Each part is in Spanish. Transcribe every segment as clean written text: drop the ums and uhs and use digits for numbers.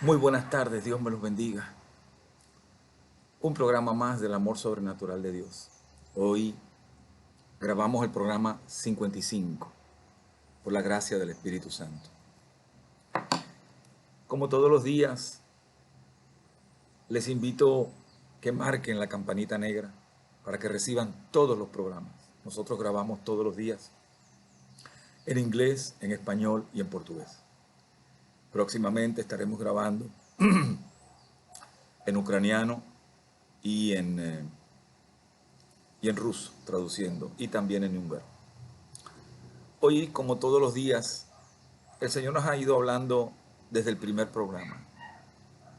Muy buenas tardes, Dios me los bendiga. Un programa más del amor sobrenatural de Dios. Hoy grabamos el programa 55, por la gracia del Espíritu Santo. Como todos los días, les invito que marquen la campanita negra para que reciban todos los programas. Nosotros grabamos todos los días en inglés, en español y en portugués. Próximamente estaremos grabando en ucraniano y en ruso, traduciendo, y también en húngaro. Hoy, como todos los días, el Señor nos ha ido hablando desde el primer programa.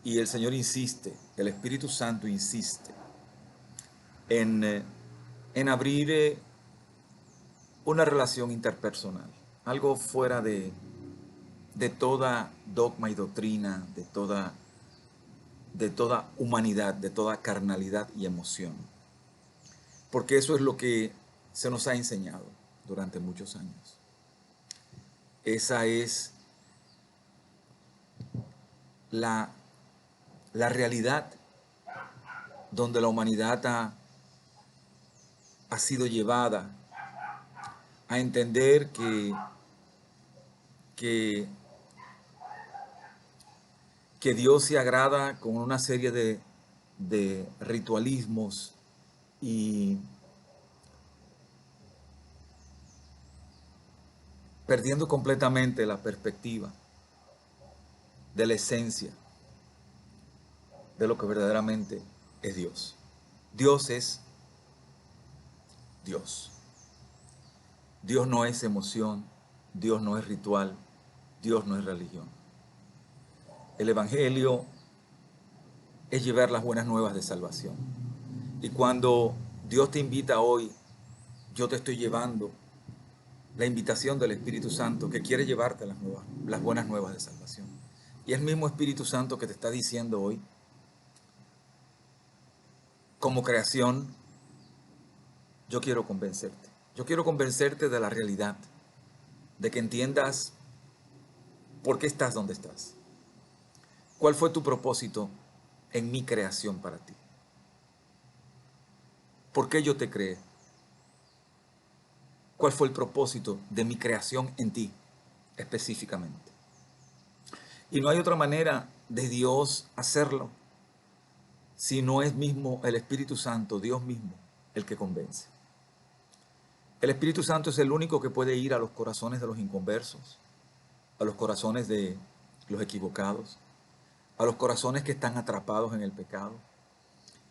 Y el Señor insiste, el Espíritu Santo insiste en abrir una relación interpersonal. Algo fuera de toda dogma y doctrina, de toda humanidad, de toda carnalidad y emoción. Porque eso es lo que se nos ha enseñado durante muchos años. Esa es la, la realidad donde la humanidad ha sido llevada a entender que, que Dios se agrada con una serie de ritualismos y perdiendo completamente la perspectiva de la esencia de lo que verdaderamente es Dios. Dios es Dios. Dios no es emoción, Dios no es ritual, Dios no es religión. El Evangelio es llevar las buenas nuevas de salvación. Y cuando Dios te invita hoy, yo te estoy llevando la invitación del Espíritu Santo que quiere llevarte las buenas nuevas de salvación. Y es el mismo Espíritu Santo que te está diciendo hoy, como creación, yo quiero convencerte. Yo quiero convencerte de la realidad, de que entiendas por qué estás donde estás. ¿Cuál fue tu propósito en mi creación para ti? ¿Por qué yo te creé? ¿Cuál fue el propósito de mi creación en ti específicamente? Y no hay otra manera de Dios hacerlo si no es mismo el Espíritu Santo, Dios mismo, el que convence. El Espíritu Santo es el único que puede ir a los corazones de los inconversos, a los corazones de los equivocados, a los corazones que están atrapados en el pecado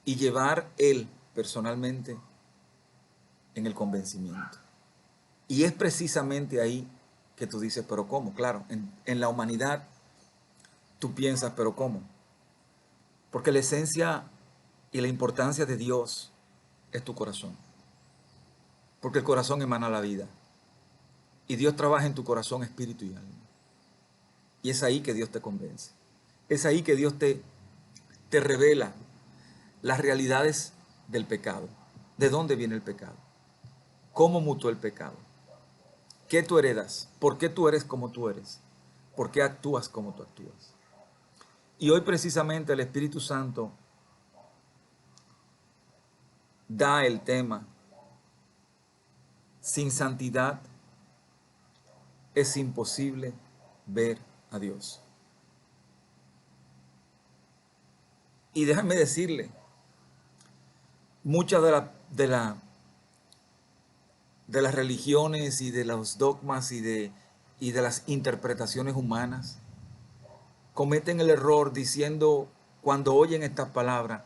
y llevar Él personalmente en el convencimiento. Y es precisamente ahí que tú dices, pero ¿cómo? Claro, en la humanidad tú piensas, pero ¿cómo? Porque la esencia y la importancia de Dios es tu corazón. Porque el corazón emana la vida. Y Dios trabaja en tu corazón, espíritu y alma. Y es ahí que Dios te convence. Es ahí que Dios te revela las realidades del pecado. ¿De dónde viene el pecado? ¿Cómo mutó el pecado? ¿Qué tú heredas? ¿Por qué tú eres como tú eres? ¿Por qué actúas como tú actúas? Y hoy precisamente el Espíritu Santo da el tema: sin santidad es imposible ver a Dios. Y déjame decirle, muchas de las religiones y de los dogmas y de las interpretaciones humanas cometen el error diciendo, cuando oyen estas palabras,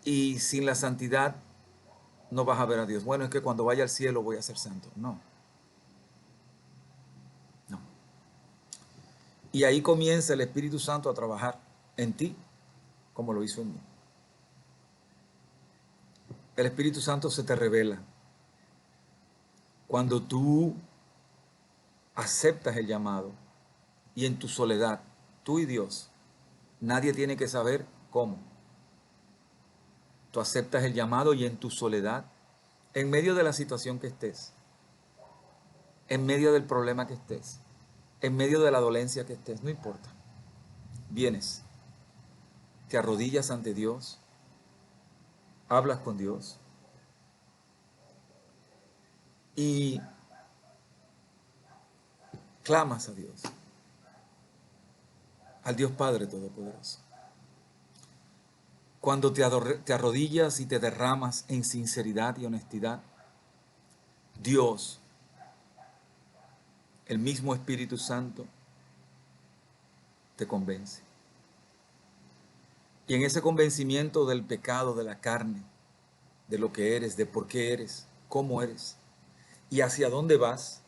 y sin la santidad no vas a ver a Dios. Bueno, es que cuando vaya al cielo voy a ser santo. No, no. Y ahí comienza el Espíritu Santo a trabajar en ti, como lo hizo en mí. El Espíritu Santo se te revela cuando tú aceptas el llamado y en tu soledad, tú y Dios, nadie tiene que saber cómo. Tú aceptas el llamado y en tu soledad, en medio de la situación que estés, en medio del problema que estés, en medio de la dolencia que estés, no importa. vienes, te arrodillas ante Dios, hablas con Dios y clamas a Dios, al Dios Padre Todopoderoso. Cuando te arrodillas y te derramas en sinceridad y honestidad, Dios, el mismo Espíritu Santo, te convence. Y en ese convencimiento del pecado, de la carne, de lo que eres, de por qué eres, cómo eres y hacia dónde vas,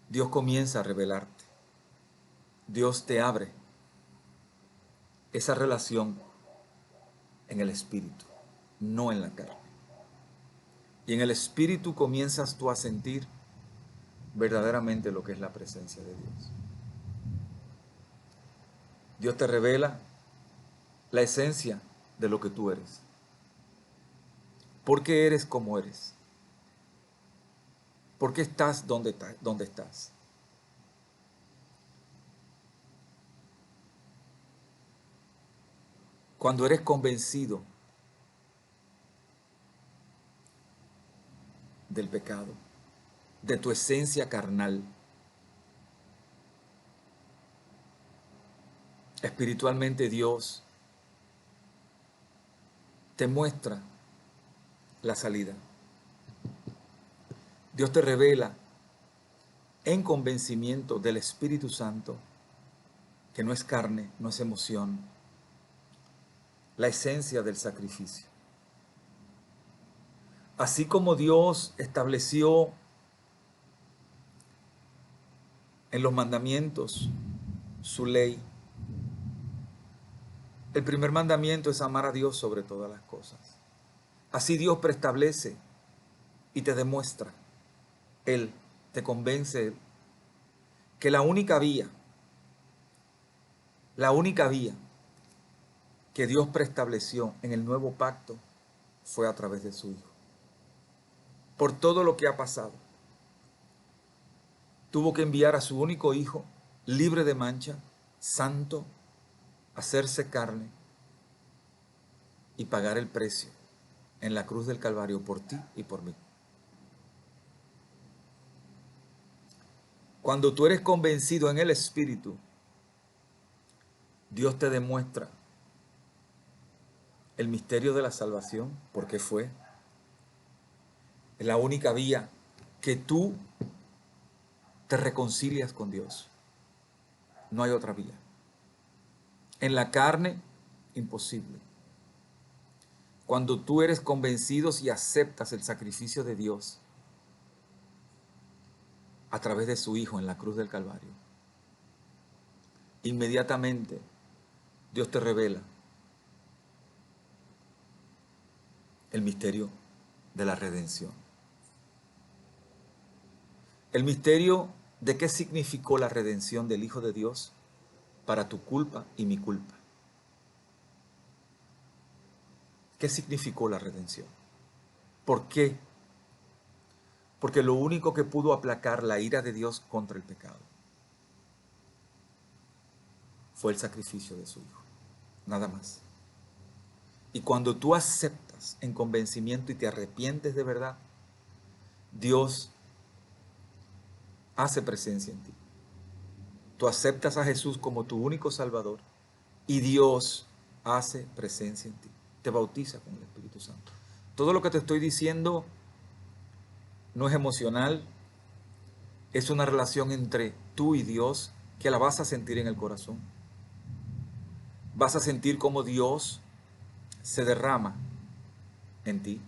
Dios comienza a revelarte. Dios te abre esa relación en el Espíritu, no en la carne. Y en el Espíritu comienzas tú a sentir verdaderamente lo que es la presencia de Dios. Dios te revela la esencia de lo que tú eres. ¿Por qué eres como eres? ¿Por qué estás donde estás? Cuando eres convencido del pecado, de tu esencia carnal, espiritualmente Dios te muestra la salida. Dios te revela en convencimiento del Espíritu Santo, que no es carne, no es emoción, la esencia del sacrificio. Así como Dios estableció en los mandamientos su ley, el primer mandamiento es amar a Dios sobre todas las cosas. Así Dios preestablece y te demuestra, Él te convence que la única vía que Dios preestableció en el nuevo pacto fue a través de su Hijo. Por todo lo que ha pasado, tuvo que enviar a su único Hijo, libre de mancha, santo, hacerse carne y pagar el precio en la cruz del Calvario por ti y por mí. Cuando tú eres convencido en el Espíritu, Dios te demuestra el misterio de la salvación, porque fue. Es la única vía que tú te reconcilias con Dios. No hay otra vía. En la carne, imposible. Cuando tú eres convencido y aceptas el sacrificio de Dios a través de su Hijo en la cruz del Calvario, inmediatamente Dios te revela el misterio de la redención. El misterio de qué significó la redención del Hijo de Dios para tu culpa y mi culpa. ¿Qué significó la redención? ¿Por qué? Porque lo único que pudo aplacar la ira de Dios contra el pecado fue el sacrificio de su Hijo. Nada más. Y cuando tú aceptas en convencimiento y te arrepientes de verdad, Dios hace presencia en ti. Tú aceptas a Jesús como tu único Salvador y Dios hace presencia en ti. Te bautiza con el Espíritu Santo. Todo lo que te estoy diciendo no es emocional, es una relación entre tú y Dios que la vas a sentir en el corazón. Vas a sentir cómo Dios se derrama en ti,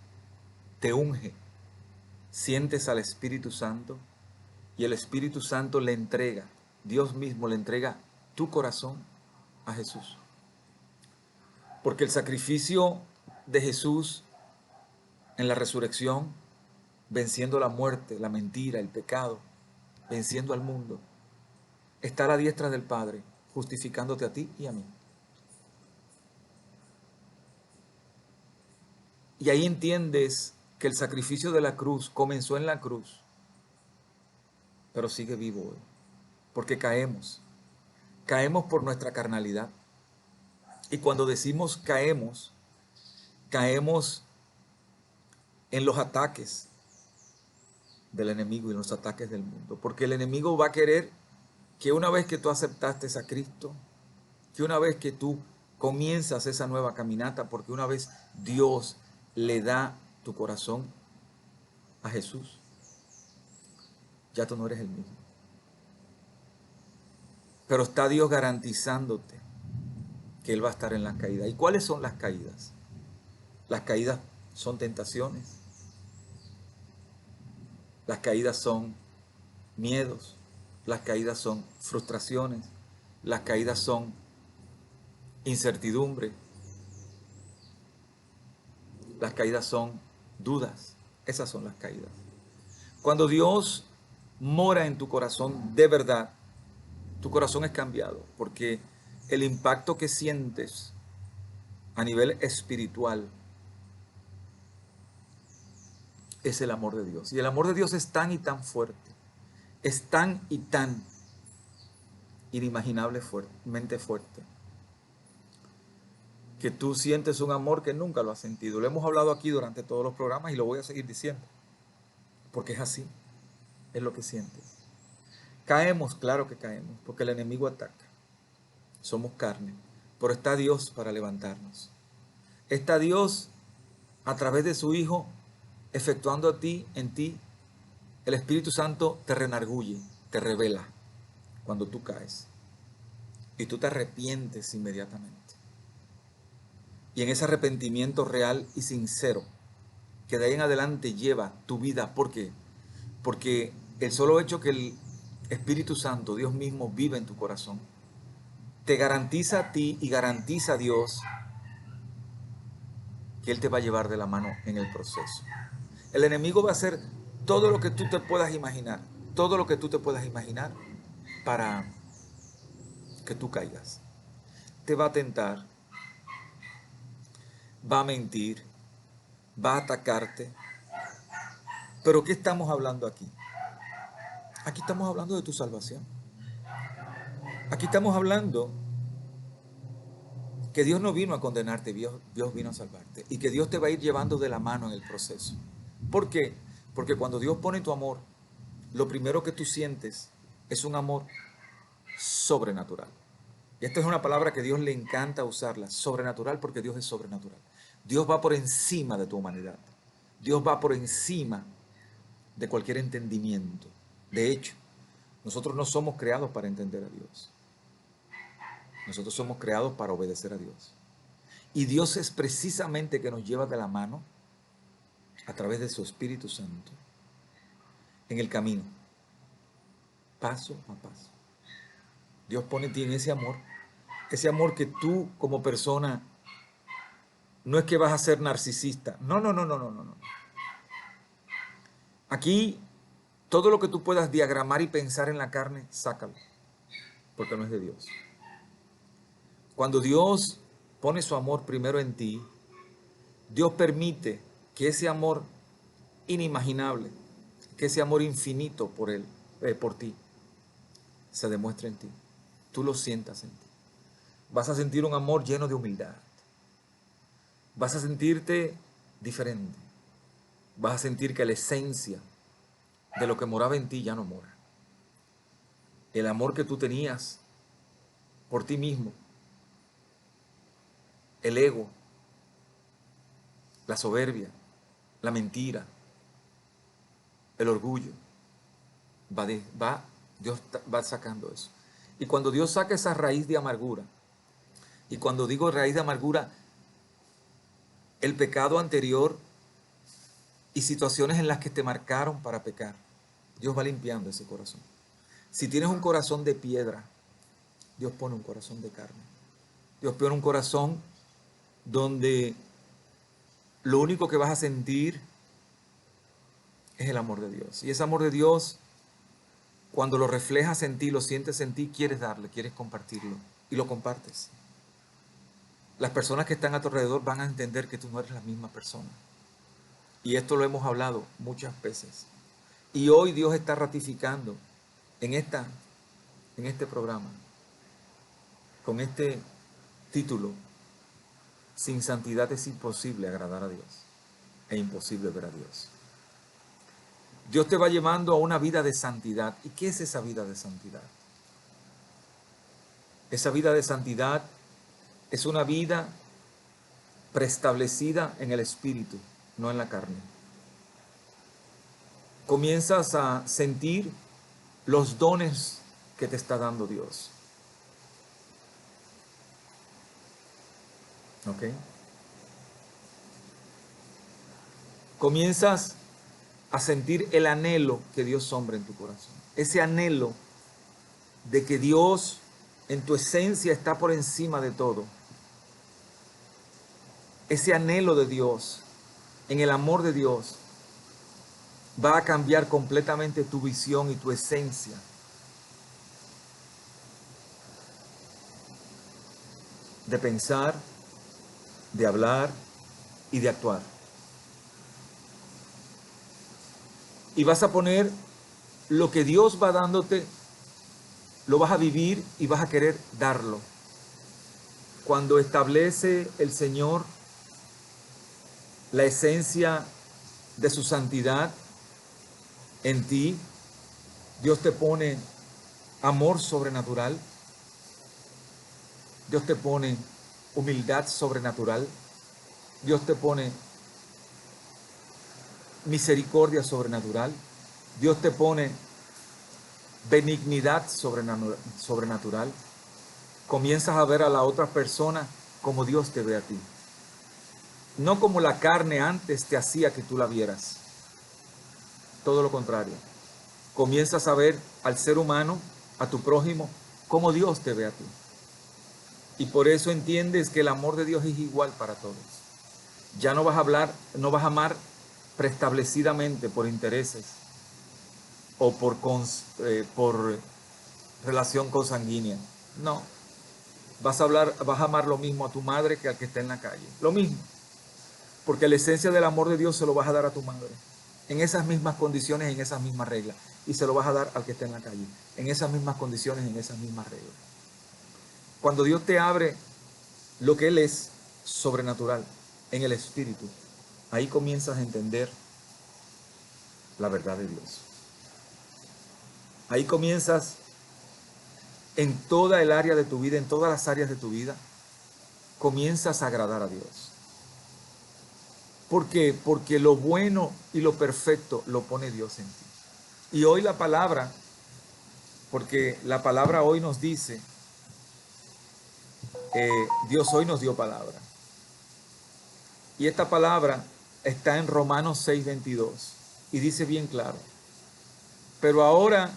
te unge, sientes al Espíritu Santo y el Espíritu Santo le entrega, Dios mismo le entrega tu corazón a Jesús. Porque el sacrificio de Jesús en la resurrección, venciendo la muerte, la mentira, el pecado, venciendo al mundo, está a la diestra del Padre, justificándote a ti y a mí. Y ahí entiendes que el sacrificio de la cruz comenzó en la cruz, pero sigue vivo hoy, porque caemos Caemos por nuestra carnalidad. Y cuando decimos caemos, caemos en los ataques del enemigo y en los ataques del mundo. Porque el enemigo va a querer que una vez que tú aceptaste a Cristo, que una vez que tú comienzas esa nueva caminata, porque una vez Dios le da tu corazón a Jesús, ya tú no eres el mismo. Pero está Dios garantizándote que Él va a estar en las caídas. ¿Y cuáles son las caídas? Las caídas son tentaciones. Las caídas son miedos. Las caídas son frustraciones. Las caídas son incertidumbre. Las caídas son dudas. Esas son las caídas. Cuando Dios mora en tu corazón de verdad, tu corazón es cambiado, porque el impacto que sientes a nivel espiritual es el amor de Dios. Y el amor de Dios es tan y tan fuerte, es tan y tan inimaginablemente fuerte, que tú sientes un amor que nunca lo has sentido. Lo hemos hablado aquí durante todos los programas y lo voy a seguir diciendo, porque es así, es lo que sientes. Caemos, claro que caemos, porque el enemigo ataca. Somos carne, pero está Dios para levantarnos. Está Dios a través de su Hijo efectuando en ti, el Espíritu Santo te renarguye, te revela cuando tú caes. Y tú te arrepientes inmediatamente. Y en ese arrepentimiento real y sincero, que de ahí en adelante lleva tu vida. ¿Por qué? Porque el solo hecho que el Espíritu Santo, Dios mismo, vive en tu corazón, te garantiza a ti y garantiza a Dios que Él te va a llevar de la mano en el proceso. El enemigo va a hacer todo lo que tú te puedas imaginar, todo lo que tú te puedas imaginar para que tú caigas. Te va a tentar, va a mentir, va a atacarte. Pero ¿qué estamos hablando aquí? Aquí estamos hablando de tu salvación. Aquí estamos hablando que Dios no vino a condenarte, Dios vino a salvarte. Y que Dios te va a ir llevando de la mano en el proceso. ¿Por qué? Porque cuando Dios pone tu amor, lo primero que tú sientes es un amor sobrenatural. Y esta es una palabra que a Dios le encanta usarla, sobrenatural, porque Dios es sobrenatural. Dios va por encima de tu humanidad. Dios va por encima de cualquier entendimiento. De hecho, nosotros no somos creados para entender a Dios. Nosotros somos creados para obedecer a Dios. Y Dios es precisamente que nos lleva de la mano a través de su Espíritu Santo en el camino, paso a paso. Dios pone en ti en ese amor que tú como persona no es que vas a ser narcisista. No, no, no, no, no, no. Aquí todo lo que tú puedas diagramar y pensar en la carne, sácalo, porque no es de Dios. Cuando Dios pone su amor primero en ti, Dios permite que ese amor inimaginable, que ese amor infinito por ti, se demuestre en ti. Tú lo sientas en ti. Vas a sentir un amor lleno de humildad. Vas a sentirte diferente. Vas a sentir que la esencia de lo que moraba en ti ya no mora. El amor que tú tenías por ti mismo, el ego, la soberbia, la mentira, el orgullo, Dios va sacando eso. Y cuando Dios saca esa raíz de amargura, y cuando digo raíz de amargura, el pecado anterior y situaciones en las que te marcaron para pecar, Dios va limpiando ese corazón. Si tienes un corazón de piedra, Dios pone un corazón de carne. Dios pone un corazón donde lo único que vas a sentir es el amor de Dios. Y ese amor de Dios, cuando lo reflejas en ti, lo sientes en ti, quieres darle, quieres compartirlo. Y lo compartes. Las personas que están a tu alrededor van a entender que tú no eres la misma persona. Y esto lo hemos hablado muchas veces. Y hoy Dios está ratificando en este programa con este título: sin santidad es imposible agradar a Dios, es imposible ver a Dios. Dios te va llevando a una vida de santidad. ¿Y qué es esa vida de santidad? Esa vida de santidad es una vida preestablecida en el Espíritu, no en la carne. Comienzas a sentir los dones que te está dando Dios. ¿Ok? Comienzas a sentir el anhelo que Dios sombra en tu corazón. Ese anhelo de que Dios en tu esencia está por encima de todo. Ese anhelo de Dios, en el amor de Dios, va a cambiar completamente tu visión y tu esencia. De pensar, de hablar y de actuar. Y vas a poner lo que Dios va dándote, lo vas a vivir y vas a querer darlo. Cuando establece el Señor la esencia de su santidad en ti, Dios te pone amor sobrenatural, Dios te pone humildad sobrenatural, Dios te pone misericordia sobrenatural, Dios te pone benignidad sobrenatural. Comienzas a ver a la otra persona como Dios te ve a ti. No como la carne antes te hacía que tú la vieras. Todo lo contrario. Comienzas a ver al ser humano, a tu prójimo, como Dios te ve a ti. Y por eso entiendes que el amor de Dios es igual para todos. Ya no vas a hablar, no vas a amar preestablecidamente por intereses o por relación consanguínea. No. Vas a amar lo mismo a tu madre que al que está en la calle. Lo mismo. Porque la esencia del amor de Dios se lo vas a dar a tu madre. En esas mismas condiciones, en esas mismas reglas. Y se lo vas a dar al que está en la calle. En esas mismas condiciones, en esas mismas reglas. Cuando Dios te abre lo que Él es sobrenatural en el Espíritu, ahí comienzas a entender la verdad de Dios. Ahí comienzas en toda el área de tu vida, en todas las áreas de tu vida, comienzas a agradar a Dios. ¿Por qué? Porque lo bueno y lo perfecto lo pone Dios en ti. Y hoy la palabra, porque la palabra hoy nos dice, Dios hoy nos dio palabra. Y esta palabra está en Romanos 6:22 y dice bien claro: pero ahora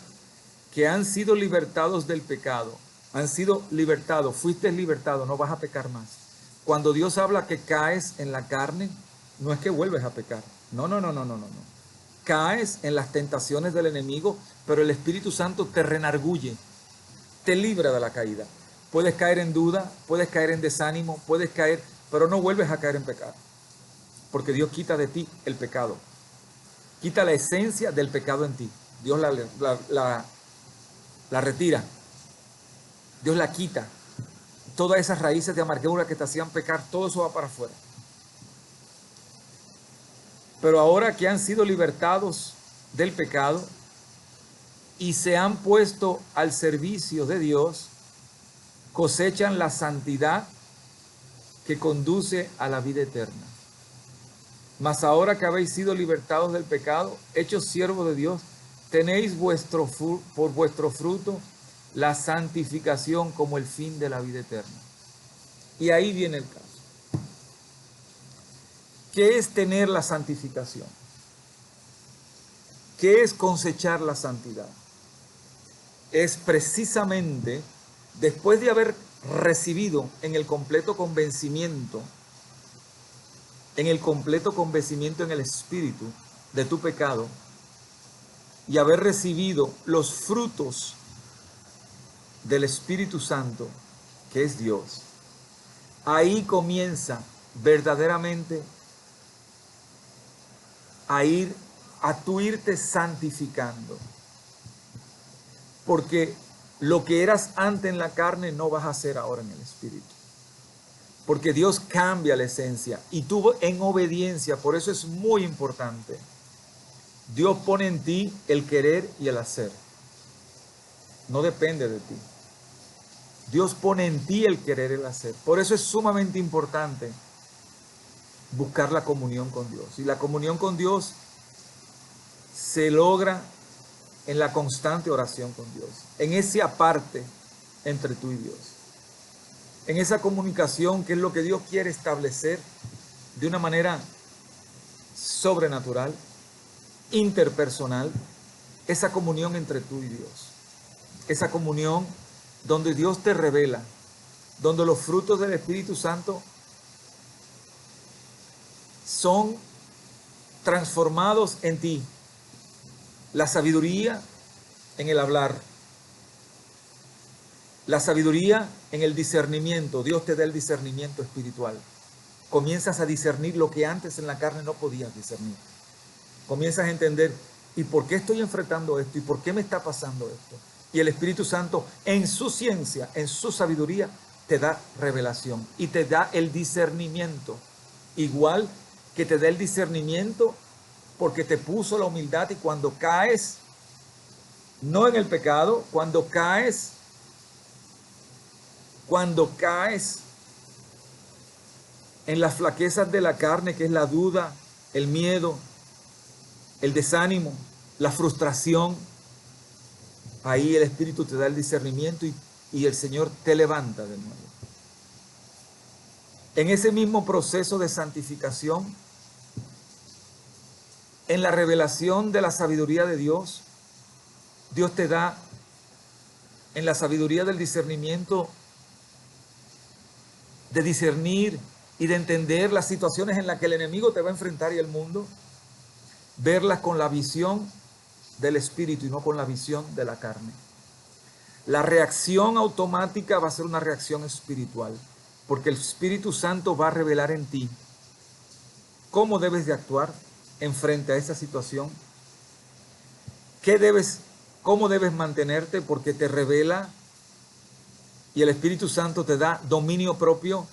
que han sido libertados del pecado, han sido libertados, fuiste libertado, no vas a pecar más. Cuando Dios habla que caes en la carne, no es que vuelves a pecar. No. Caes en las tentaciones del enemigo, pero el Espíritu Santo te renarguye, te libra de la caída. Puedes caer en duda, puedes caer en desánimo, puedes caer, pero no vuelves a caer en pecado. Porque Dios quita de ti el pecado. Quita la esencia del pecado en ti. Dios la retira. Dios la quita. Todas esas raíces de amargura que te hacían pecar, todo eso va para afuera. Pero ahora que han sido libertados del pecado y se han puesto al servicio de Dios, cosechan la santidad que conduce a la vida eterna. Mas ahora que habéis sido libertados del pecado, hechos siervos de Dios, tenéis por vuestro fruto la santificación como el fin de la vida eterna. Y ahí viene el caso. ¿Qué es tener la santificación? ¿Qué es cosechar la santidad? Es precisamente después de haber recibido en el completo convencimiento en el Espíritu de tu pecado y haber recibido los frutos del Espíritu Santo, que es Dios, ahí comienza verdaderamente a tú irte santificando. Porque Lo que eras antes en la carne no vas a hacer ahora en el espíritu. Porque Dios cambia la esencia y tú en obediencia, por eso es muy importante. Dios pone en ti el querer y el hacer. No depende de ti. Dios pone en ti el querer y el hacer. Por eso es sumamente importante buscar la comunión con Dios. Y la comunión con Dios se logra en la constante oración con Dios, en ese aparte entre tú y Dios, en esa comunicación que es lo que Dios quiere establecer de una manera sobrenatural, interpersonal, esa comunión entre tú y Dios, esa comunión donde Dios te revela, donde los frutos del Espíritu Santo son transformados en ti. La sabiduría en el hablar, la sabiduría en el discernimiento. Dios te da el discernimiento espiritual. Comienzas a discernir lo que antes en la carne no podías discernir. Comienzas a entender, ¿y por qué estoy enfrentando esto? ¿Y por qué me está pasando esto? Y el Espíritu Santo, en su ciencia, en su sabiduría, te da revelación y te da el discernimiento. Igual que te da el discernimiento porque te puso la humildad, y cuando caes, no en el pecado, cuando caes en las flaquezas de la carne, que es la duda, el miedo, el desánimo, la frustración, ahí el Espíritu te da el discernimiento y el Señor te levanta de nuevo. En ese mismo proceso de santificación, en la revelación de la sabiduría de Dios, Dios te da, en la sabiduría del discernimiento, de discernir y de entender las situaciones en las que el enemigo te va a enfrentar y el mundo, verlas con la visión del Espíritu y no con la visión de la carne. La reacción automática va a ser una reacción espiritual, porque el Espíritu Santo va a revelar en ti cómo debes de actuar en frente a esa situación, cómo debes mantenerte, porque te revela, y el Espíritu Santo te da dominio propio,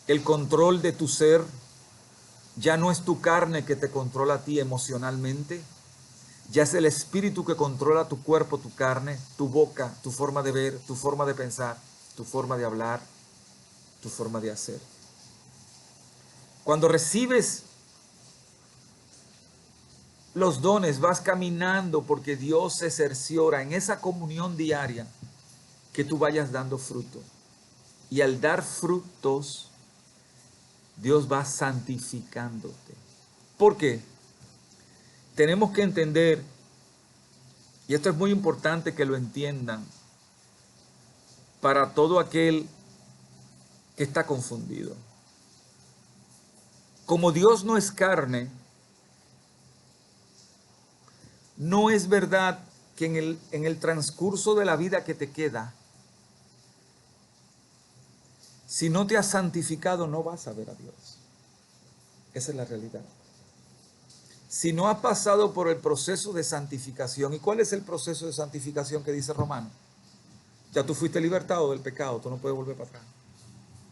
el control de tu ser. Ya no es tu carne que te controla a ti emocionalmente, ya es el Espíritu que controla tu cuerpo, tu carne, tu boca, tu forma de ver, tu forma de pensar, tu forma de hablar, tu forma de hacer. Cuando recibes los dones, vas caminando porque Dios se cerciora en esa comunión diaria que tú vayas dando fruto. Y al dar frutos, Dios va santificándote. ¿Por qué? Tenemos que entender, y esto es muy importante que lo entiendan, para todo aquel que está confundido. Como Dios no es carne, no es verdad que en el transcurso de la vida que te queda, si no te has santificado, no vas a ver a Dios. Esa es la realidad. Si no has pasado por el proceso de santificación, ¿y cuál es el proceso de santificación que dice Romano? Ya tú fuiste libertado del pecado, tú no puedes volver para atrás.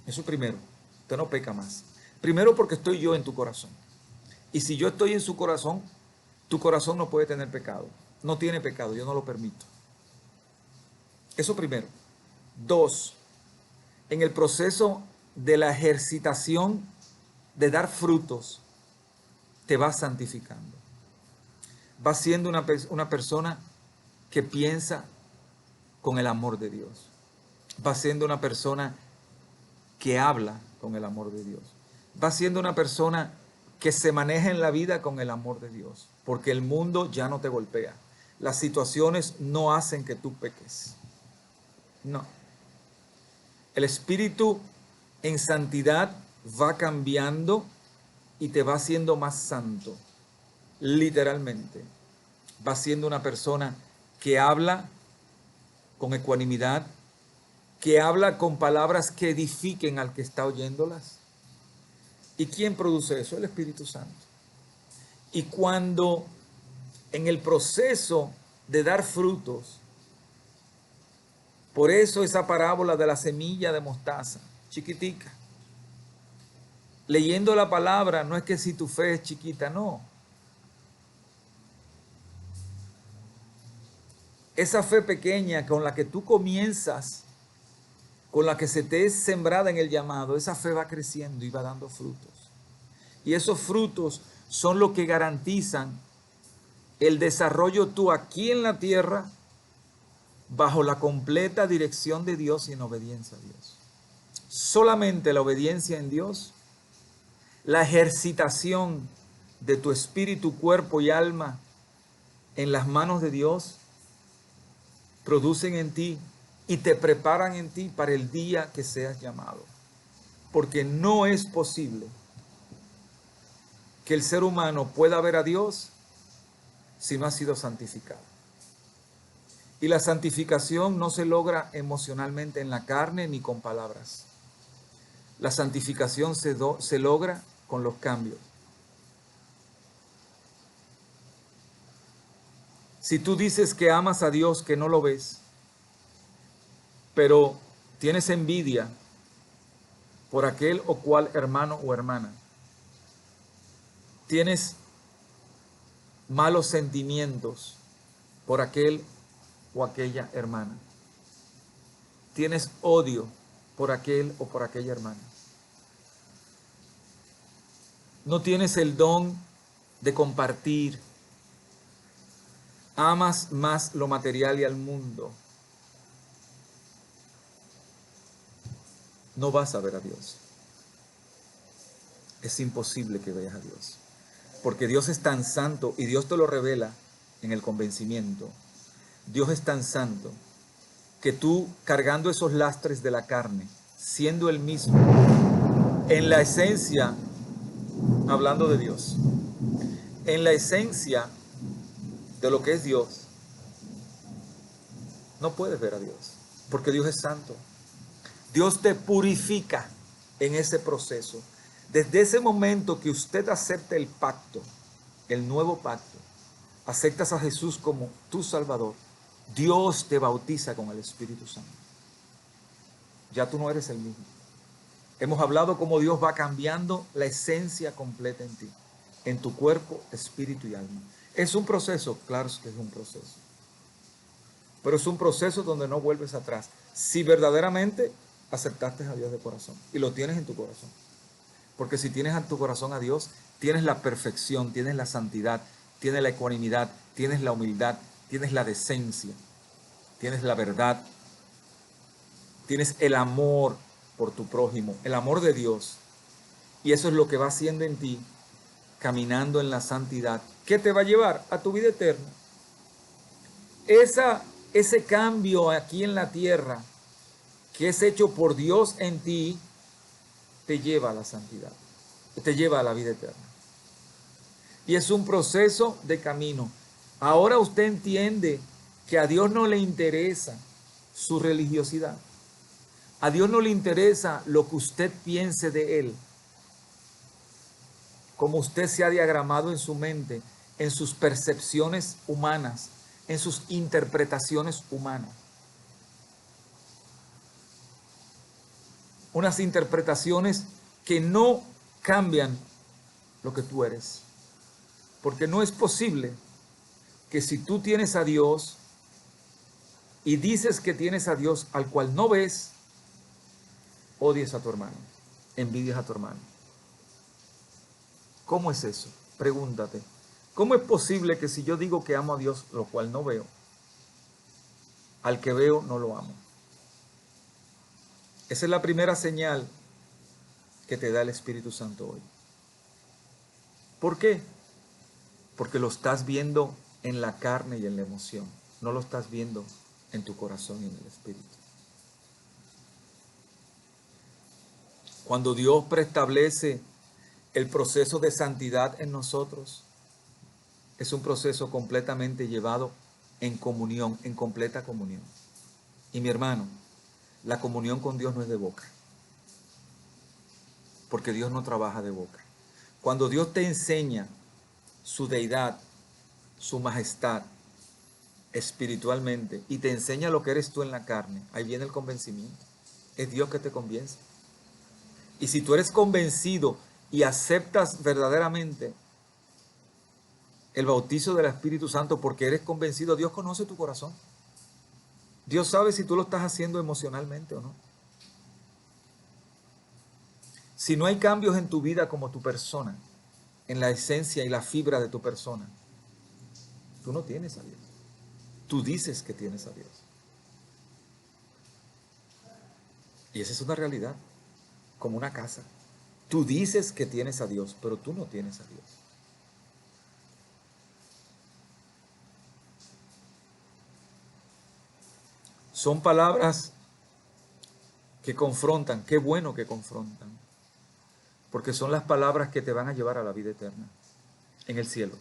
Eso primero, usted no peca más. Primero porque estoy yo en tu corazón. Y si yo estoy en su corazón, tu corazón no puede tener pecado. No tiene pecado, yo no lo permito. Eso primero. Dos, en el proceso de la ejercitación de dar frutos, te vas santificando. Vas siendo una persona que piensa con el amor de Dios. Vas siendo una persona que habla con el amor de Dios. Vas siendo una persona que se maneja en la vida con el amor de Dios, porque el mundo ya no te golpea. Las situaciones no hacen que tú peques. No. El espíritu en santidad va cambiando y te va haciendo más santo. Literalmente. Va siendo una persona que habla con ecuanimidad, que habla con palabras que edifiquen al que está oyéndolas. ¿Y quién produce eso? El Espíritu Santo. Y cuando en el proceso de dar frutos, Por eso esa parábola de la semilla de mostaza, chiquitica. Leyendo la palabra, no es que si tu fe es chiquita, no. Esa fe pequeña con la que tú comienzas, con la que se te es sembrada en el llamado, esa fe va creciendo y va dando frutos. Y esos frutos son los que garantizan el desarrollo tú aquí en la tierra bajo la completa dirección de Dios y en obediencia a Dios. Solamente la obediencia en Dios, la ejercitación de tu espíritu, cuerpo y alma en las manos de Dios producen en ti y te preparan en ti para el día que seas llamado. Porque no es posible que el ser humano pueda ver a Dios si no ha sido santificado. Y la santificación no se logra emocionalmente en la carne ni con palabras. La santificación se logra con los cambios. Si tú dices que amas a Dios, que no lo ves, pero tienes envidia por aquel o cual hermano o hermana, tienes malos sentimientos por aquel o aquella hermana, tienes odio por aquel o por aquella hermana, no tienes el don de compartir, amas más lo material y al mundo, no vas a ver a Dios. Es imposible que veas a Dios. Porque Dios es tan santo y Dios te lo revela en el convencimiento. Dios es tan santo que tú, cargando esos lastres de la carne, siendo el mismo, en la esencia, hablando de Dios, en la esencia de lo que es Dios, no puedes ver a Dios, porque Dios es santo. Dios te purifica en ese proceso. Desde ese momento que usted acepta el pacto, el nuevo pacto, aceptas a Jesús como tu Salvador, Dios te bautiza con el Espíritu Santo. Ya tú no eres el mismo. Hemos hablado cómo Dios va cambiando la esencia completa en ti, en tu cuerpo, espíritu y alma. ¿Es un proceso? Claro que es un proceso. Pero es un proceso donde no vuelves atrás. Si verdaderamente aceptaste a Dios de corazón y lo tienes en tu corazón. Porque si tienes en tu corazón a Dios, tienes la perfección, tienes la santidad, tienes la ecuanimidad, tienes la humildad, tienes la decencia, tienes la verdad, tienes el amor por tu prójimo, el amor de Dios. Y eso es lo que va haciendo en ti, caminando en la santidad. ¿Qué te va a llevar? A tu vida eterna. Ese cambio aquí en la tierra, que es hecho por Dios en ti, te lleva a la santidad, te lleva a la vida eterna. Y es un proceso de camino. Ahora usted entiende que a Dios no le interesa su religiosidad. A Dios no le interesa lo que usted piense de Él, como usted se ha diagramado en su mente, en sus percepciones humanas, en sus interpretaciones humanas. Unas interpretaciones que no cambian lo que tú eres. Porque no es posible que si tú tienes a Dios y dices que tienes a Dios al cual no ves, odies a tu hermano, envidias a tu hermano. ¿Cómo es eso? Pregúntate. ¿Cómo es posible que si yo digo que amo a Dios, lo cual no veo, al que veo no lo amo? Esa es la primera señal que te da el Espíritu Santo hoy. ¿Por qué? Porque lo estás viendo en la carne y en la emoción. No lo estás viendo en tu corazón y en el Espíritu. Cuando Dios preestablece el proceso de santidad en nosotros, es un proceso completamente llevado en comunión, en completa comunión. Y mi hermano, la comunión con Dios no es de boca, porque Dios no trabaja de boca. Cuando Dios te enseña su deidad, su majestad, espiritualmente y te enseña lo que eres tú en la carne, ahí viene el convencimiento. Es Dios que te convence. Y si tú eres convencido y aceptas verdaderamente el bautizo del Espíritu Santo porque eres convencido, Dios conoce tu corazón. Dios sabe si tú lo estás haciendo emocionalmente o no. Si no hay cambios en tu vida como tu persona, en la esencia y la fibra de tu persona, tú no tienes a Dios. Tú dices que tienes a Dios. Y esa es una realidad, como una casa. Tú dices que tienes a Dios, pero tú no tienes a Dios. Son palabras que confrontan, qué bueno que confrontan, porque son las palabras que te van a llevar a la vida eterna, en el cielo.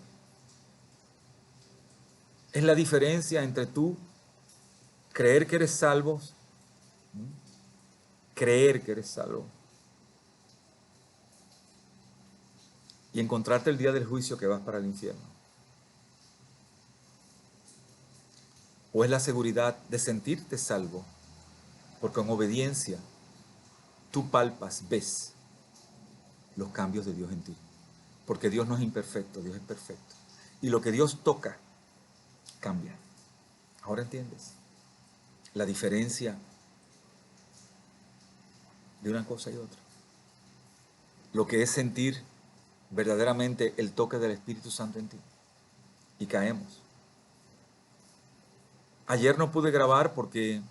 Es la diferencia entre tú creer que eres salvo, creer que eres salvo, y encontrarte el día del juicio que vas para el infierno. O es la seguridad de sentirte salvo, porque en obediencia tú palpas, ves los cambios de Dios en ti. Porque Dios no es imperfecto, Dios es perfecto. Y lo que Dios toca, cambia. Ahora entiendes la diferencia de una cosa y otra. Lo que es sentir verdaderamente el toque del Espíritu Santo en ti. Y caemos. Ayer no pude grabar porque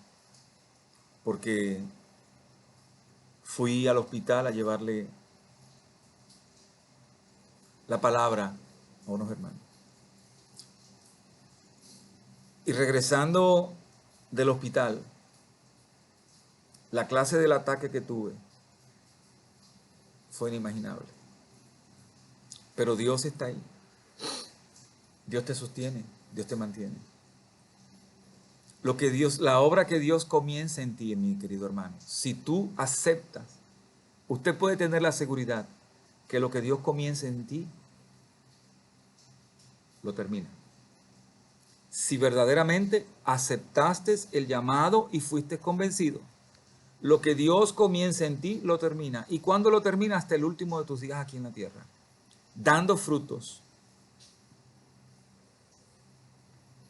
fui al hospital a llevarle la palabra a unos hermanos. Y regresando del hospital, la clase del ataque que tuve fue inimaginable. Pero Dios está ahí. Dios te sostiene, Dios te mantiene. La obra que Dios comienza en ti, mi querido hermano, si tú aceptas, usted puede tener la seguridad que lo que Dios comienza en ti, lo termina. Si verdaderamente aceptaste el llamado y fuiste convencido, lo que Dios comienza en ti, lo termina. ¿Y cuándo lo termina? Hasta el último de tus días aquí en la tierra, dando frutos.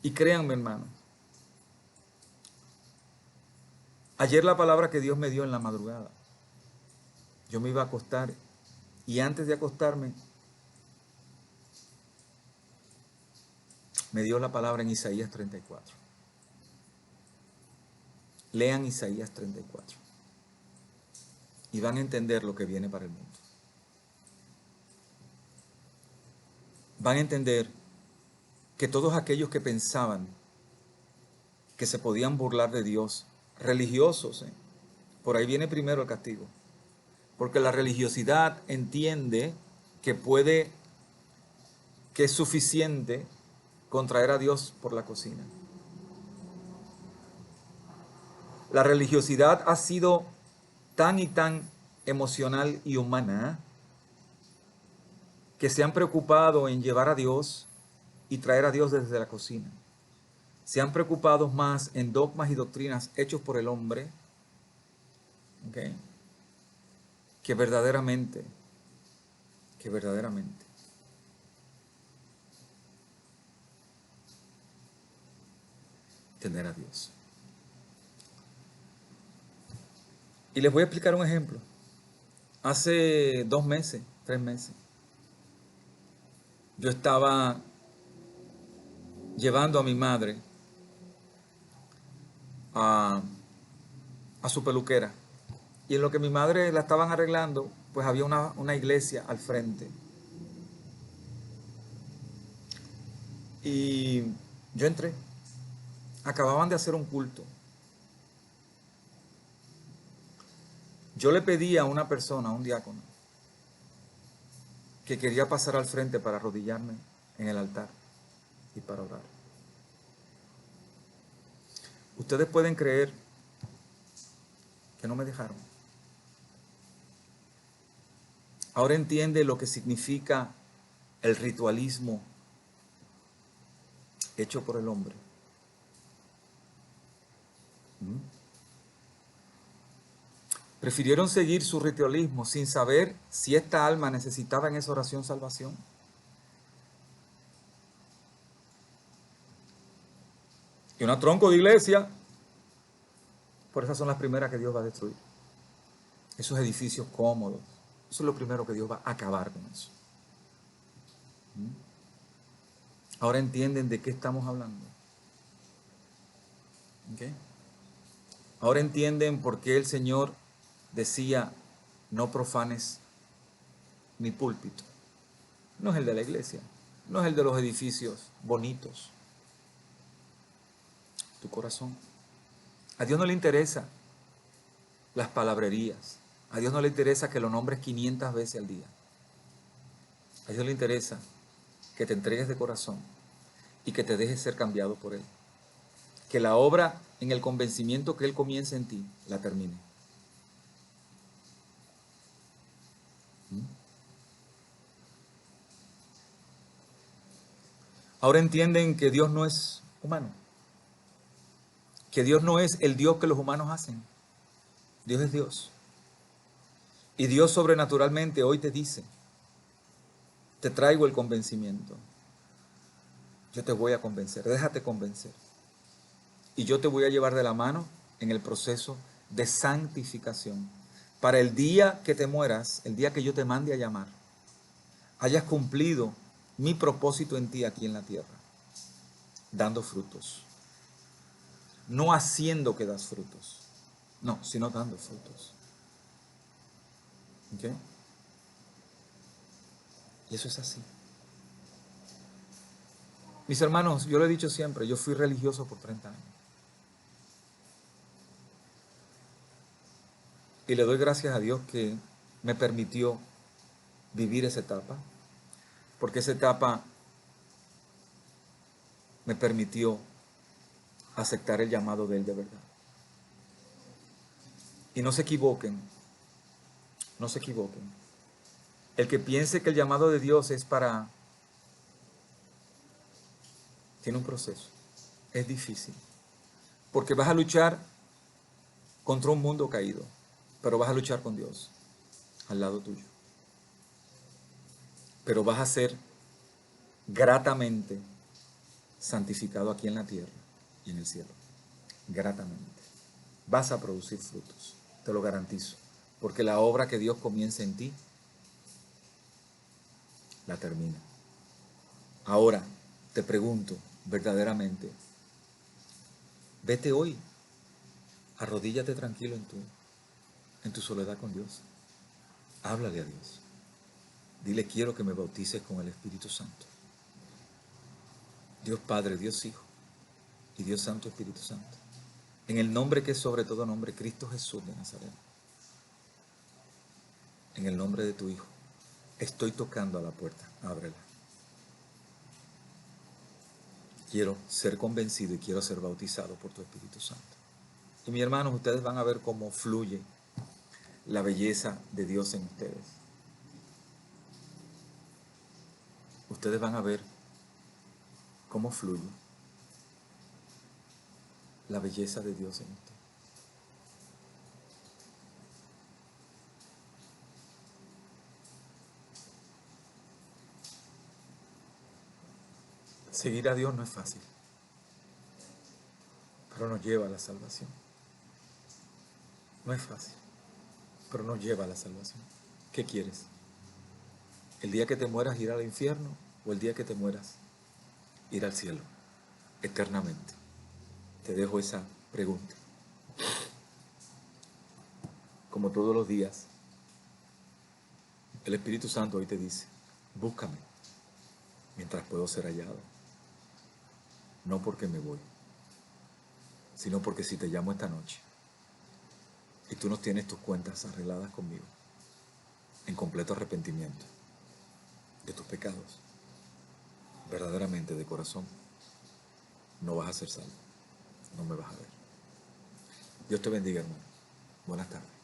Y créanme, hermano, ayer la palabra que Dios me dio en la madrugada, yo me iba a acostar y antes de acostarme me dio la palabra en Isaías 34. Lean Isaías 34 y van a entender lo que viene para el mundo. Van a entender que todos aquellos que pensaban que se podían burlar de Dios, religiosos, por ahí viene primero el castigo. Porque la religiosidad entiende que es suficiente con traer a Dios por la cocina. La religiosidad ha sido tan y tan emocional y humana que se han preocupado en llevar a Dios y traer a Dios desde la cocina. Se han preocupado más en dogmas y doctrinas hechos por el hombre, ¿okay?, que verdaderamente tener a Dios. Y les voy a explicar un ejemplo. Hace 2 meses, 3 meses, yo estaba llevando a mi madre a su peluquera. Y en lo que mi madre la estaban arreglando, pues había una iglesia al frente. Y yo entré. Acababan de hacer un culto. Yo le pedí a una persona, a un diácono, que quería pasar al frente para arrodillarme en el altar y para orar. Ustedes pueden creer que no me dejaron. Ahora entiende lo que significa el ritualismo hecho por el hombre. ¿Mm? Prefirieron seguir su ritualismo sin saber si esta alma necesitaba en esa oración salvación. Y una tronco de iglesia, por esas son las primeras que Dios va a destruir. Esos edificios cómodos. Eso es lo primero que Dios va a acabar con eso. ¿Mm? Ahora entienden de qué estamos hablando. ¿Okay? Ahora entienden por qué el Señor decía, no profanes mi púlpito. No es el de la iglesia, no es el de los edificios bonitos. Tu corazón. A Dios no le interesa las palabrerías. A Dios no le interesa que lo nombres 500 veces al día. A Dios le interesa que te entregues de corazón y que te dejes ser cambiado por Él. Que la obra en el convencimiento que Él comienza en ti, la termine. ¿Mm? Ahora entienden que Dios no es humano. Que Dios no es el Dios que los humanos hacen. Dios es Dios. Y Dios sobrenaturalmente hoy te dice, te traigo el convencimiento. Yo te voy a convencer, déjate convencer. Y yo te voy a llevar de la mano en el proceso de santificación. Para el día que te mueras, el día que yo te mande a llamar, hayas cumplido mi propósito en ti aquí en la tierra, dando frutos. No haciendo que das frutos, no, sino dando frutos. ¿Ok? Y eso es así. Mis hermanos, yo lo he dicho siempre, yo fui religioso por 30 años. Y le doy gracias a Dios que me permitió vivir esa etapa, porque esa etapa me permitió aceptar el llamado de Él de verdad. Y no se equivoquen, no se equivoquen. El que piense que el llamado de Dios es para... Tiene un proceso, es difícil, porque vas a luchar contra un mundo caído, pero vas a luchar con Dios al lado tuyo. Pero vas a ser gratamente santificado aquí en la tierra y en el cielo. Gratamente. Vas a producir frutos, te lo garantizo. Porque la obra que Dios comienza en ti, la termina. Ahora, te pregunto, verdaderamente, vete hoy, arrodíllate tranquilo en tu soledad con Dios. Háblale a Dios. Dile, quiero que me bautices con el Espíritu Santo. Dios Padre, Dios Hijo y Dios Santo Espíritu Santo. En el nombre que es sobre todo nombre, Cristo Jesús de Nazaret. En el nombre de tu Hijo. Estoy tocando a la puerta, ábrela. Quiero ser convencido y quiero ser bautizado por tu Espíritu Santo. Y mis hermanos, ustedes van a ver cómo fluye la belleza de Dios en ustedes. Ustedes van a ver cómo fluye la belleza de Dios en ustedes. Seguir a Dios no es fácil, pero nos lleva a la salvación. No es fácil, pero nos lleva a la salvación. ¿Qué quieres? ¿El día que te mueras ir al infierno o el día que te mueras ir al cielo eternamente? Te dejo esa pregunta. Como todos los días, el Espíritu Santo hoy te dice, búscame mientras puedo ser hallado. No porque me voy, sino porque si te llamo esta noche y tú no tienes tus cuentas arregladas conmigo, en completo arrepentimiento de tus pecados, verdaderamente de corazón, no vas a ser salvo, no me vas a ver. Dios te bendiga, hermano. Buenas tardes.